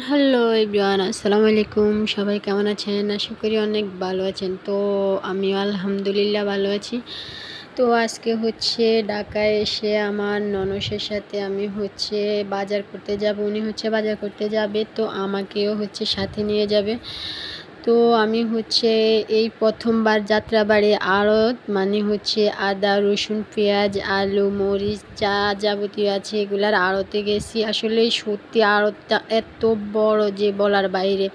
Hello everyone, আসসালামু আলাইকুম। সবাই কেমন আছেন? আশা করি অনেক ভালো আছেন। তো আমিও আলহামদুলিল্লাহ ভালো আছি। তো আজকে ঢাকায় এসে আমার ননসের সাথে আমি বাজার করতে যাব। উনি বাজার করতে যাবে, তো আমাকেও সাথে নিয়ে যাবে। তো আমি এই প্রথমবার যাত্রাবাড়ি আড়ত, মানে আদা, রসুন, পেঁয়াজ, আলু, মরিচ যা যাবতীয় আছে এগুলার আড়তে গেছি। আসলে সত্যি আড়তটা এত বড় যে বলার বাইরে।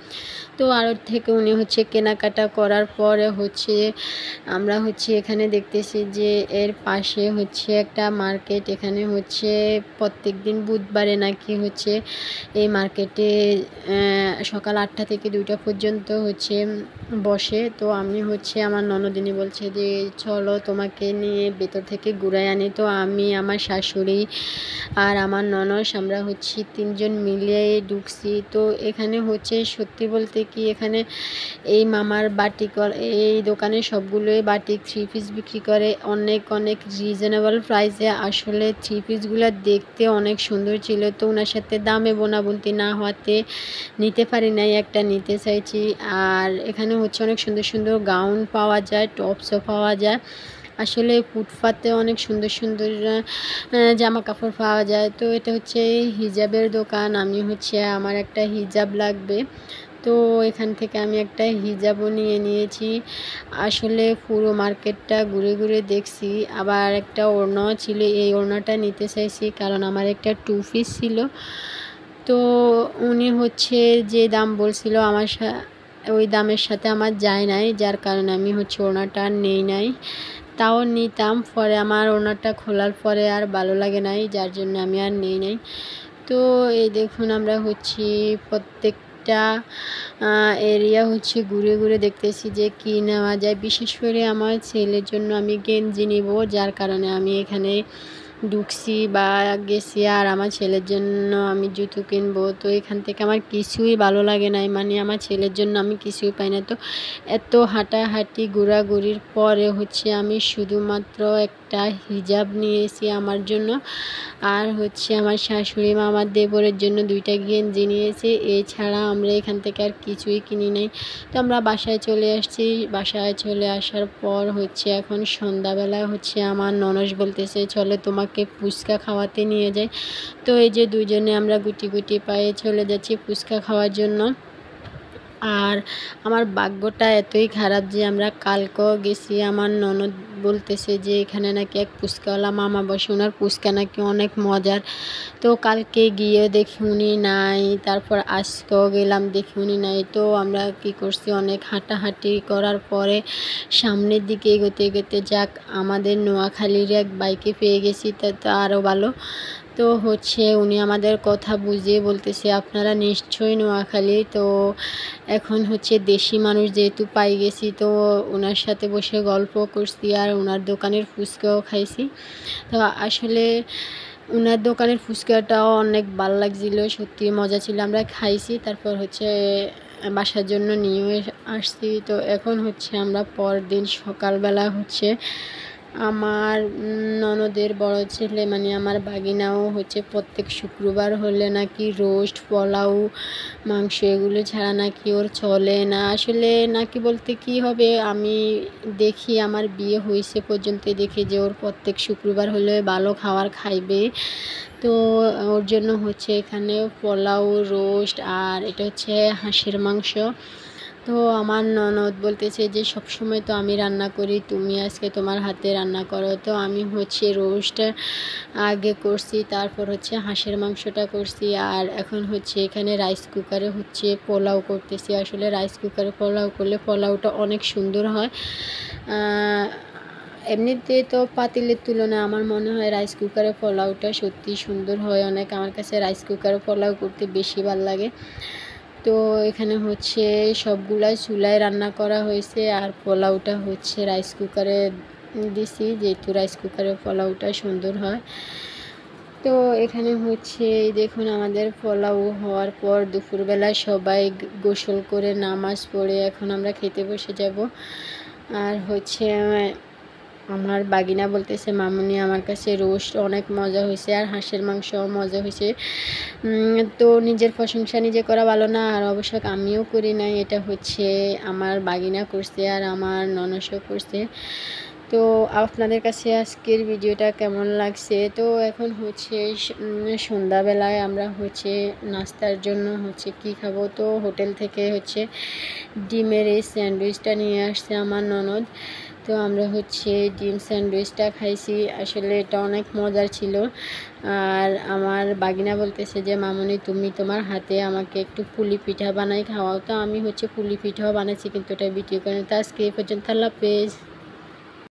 তো আড়ত থেকে উনি কেনাকাটা করার পরে আমরা এখানে দেখতেছি যে এর পাশে একটা মার্কেট। এখানে প্রত্যেক দিন বুধবারে নাকি এই মার্কেটে সকাল 8টা থেকে 2টা পর্যন্ত বসে। তো আমি আমার ননদিনী বলছে যে চলো তোমাকে নিয়ে ভেতর থেকে ঘুরাই আনি। তো আমি, আমার শাশুড়ি আর আমার ননস আমরা 3জন মিলে ঢুকছি। তো এখানে সত্যি বলতে কি, এখানে এই মামার বাটিক, এই দোকানে সবগুলোই বাটিক 3 পিস বিক্রি করে অনেক অনেক রিজনেবল প্রাইসে। আসলে 3 পিসগুলো দেখতে অনেক সুন্দর ছিল। তো ওনার সাথে দামে বোনাবুন্তি না হওয়াতে নিতে পারি নাই, একটা নিতে চাইছি। আর এখানে অনেক সুন্দর সুন্দর গাউন পাওয়া যায়, টপসও পাওয়া যায়। আসলে ফুটপাতে অনেক সুন্দর সুন্দর জামা কাপড় পাওয়া যায়। তো এটা হিজাবের দোকান। আমি আমার একটা হিজাব লাগবে, তো এখান থেকে আমি একটা হিজাবও নিয়ে নিয়েছি। আসলে পুরো মার্কেটটা ঘুরে ঘুরে দেখছি। আবার একটা ওড়নাও ছিল, এই ওড়নাটা নিতে চাইছি কারণ আমার একটা 2 পিস ছিল। তো উনি যে দাম বলছিল আমার ওই দামের সাথে আমার যায় নাই, যার কারণে আমি ওড়নাটা নেই নাই। তাও নিতাম, পরে আমার ওড়নাটা খোলার পরে আর ভালো লাগে নাই, যার জন্য আমি আর নেই নাই। তো এই দেখুন আমরা প্রত্যেকটা এরিয়া ঘুরে ঘুরে দেখতেছি যে কি নেওয়া যায়। বিশেষ করে আমার ছেলের জন্য আমি গেঞ্জি নিব, যার কারণে আমি এখানে ঢুকছি বা গেছি। আর আমার ছেলের জন্য আমি জুতো কিনবো। তো এখান থেকে আমার কিছুই ভালো লাগে নাই, মানে আমার ছেলের জন্য আমি কিছুই পাই না। তো এত হাঁটাহাঁটি ঘোরাঘুরির পরে আমি শুধুমাত্র একটা হিজাব নিয়েছি আমার জন্য। আর আমার শাশুড়ি মা, আমার দেবরের জন্য 2টা গেঞ্জি নিয়েছি। এছাড়া আমরা এখান থেকে আর কিছুই কিনি নাই। তো আমরা বাসায় চলে আসছি। বাসায় চলে আসার পর এখন সন্ধ্যাবেলা আমার ননস বলতেছে চলে তোমাকে ফুচকা খাওয়াতে নিয়ে যাই। তো এই যে দুজনে আমরা গুটি গুটি পায়ে চলে যাচ্ছি ফুচকা খাওয়ার জন্য। আর আমার ভাগ্যটা এতই খারাপ যে আমরা কালকেও গেছি। আমার ননদ বলতেছে যে এখানে নাকি এক ফুচকাওয়ালা মামা বসে, ওনার ফুচকা নাকি অনেক মজার। তো কালকে গিয়ে দেখি উনি নাই, তারপর আজকেও গেলাম দেখি উনি নাই। তো আমরা কি করছি, অনেক হাঁটাহাঁটি করার পরে সামনের দিকে এগোতে এগোতে যাক আমাদের নোয়াখালীর এক বাইকে পেয়ে গেছি। তো আরও ভালো। তো উনি আমাদের কথা বুঝিয়ে বলতেছে আপনারা নিশ্চয়ই নোয়াখালী। তো এখন দেশি মানুষ যেহেতু পাই গেছি, তো ওনার সাথে বসে গল্প করছি আর ওনার দোকানের ফুচকাও খাইছি। তো আসলে ওনার দোকানের ফুচকাটাও অনেক ভালো লাগছিল, সত্যি মজা ছিল। আমরা খাইছি, তারপর বাসার জন্য নিয়ে আসছি। তো এখন আমরা পরদিন সকালবেলা আমার ননদের বড় ছেলে, মানে আমার ভাগিনাও প্রত্যেক শুক্রবার হলে নাকি রোস্ট, পোলাও, মাংস এগুলো ছাড়া নাকি ওর চলে না। আসলে নাকি বলতে কি হবে, আমি দেখি আমার বিয়ে হয়েছে পর্যন্ত দেখি যে ওর প্রত্যেক শুক্রবার হলে ভালো খাবার খাইবে। তো ওর জন্য এখানে পোলাও, রোস্ট আর এটা হাঁসের মাংস। তো আমার ননদ বলতেছে যে সবসময় তো আমি রান্না করি, তুমি আজকে তোমার হাতে রান্না করো। তো আমি রোস্ট আগে করছি, তারপর হাঁসের মাংসটা করছি। আর এখন এখানে রাইস কুকারে পোলাও করতেছি। আসলে রাইস কুকারে পোলাও করলে পোলাওটা অনেক সুন্দর হয়। এমনিতে তো পাতিলের তুলনায় আমার মনে হয় রাইস কুকারে পোলাওটা সত্যি সুন্দর হয় অনেক। আমার কাছে রাইস কুকারে পোলাও করতে বেশি ভালো লাগে। তো এখানে সবগুলাই চুলায় রান্না করা হয়েছে আর পোলাওটা রাইস কুকারে দিছি, যেহেতু রাইস কুকারে পোলাওটা সুন্দর হয়। তো এখানে দেখুন আমাদের পোলাও হওয়ার পর দুপুরবেলা সবাই গোসল করে নামাজ পড়ে এখন আমরা খেতে বসে যাব। আর আমার বাগিনা বলতেছে, মামুনি আমার কাছে রোস্ট অনেক মজা হয়েছে আর হাঁসের মাংস মজা হয়েছে। তো নিজের প্রশংসা নিজে করা ভালো না, আর অবশ্য আমিও করি নাই, এটা হচ্ছে আমার বাগিনা করছে আর আমার ননসও করছে। তো আপনাদের কাছে আজকের ভিডিওটা কেমন লাগছে? তো এখন হচ্ছে সন্ধ্যাবেলায় আমরা হচ্ছে নাস্তার জন্য হচ্ছে কি খাবো, তো হোটেল থেকে হচ্ছে ডিমের এই স্যান্ডউইচটা নিয়ে আসছে আমার ননদ। তো আমরা হচ্ছে ডিম স্যান্ডউইচটা খাইছি, আসলে এটা অনেক মজার ছিল। আর আমার বাগিনা বলতেছে যে মামুনি তুমি তোমার হাতে আমাকে একটু পুলি পিঠা বানাই খাওয়াও। তো আমি হচ্ছে পুলি পিঠাও বানাইছি, কিন্তু এটা ভিডিও করে। তো আজকে এই পর্যন্ত, আল্লাহ হাফেজ।